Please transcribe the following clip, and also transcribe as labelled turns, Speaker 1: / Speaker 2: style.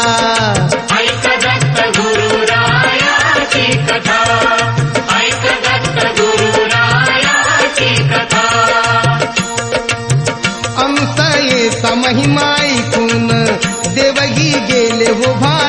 Speaker 1: ऐक दत्त गुरुरायाची कथा, ऐक दत्त गुरुरायाची कथा.
Speaker 2: आमचा येता महिमा ऐकून देवगी गेले हो भा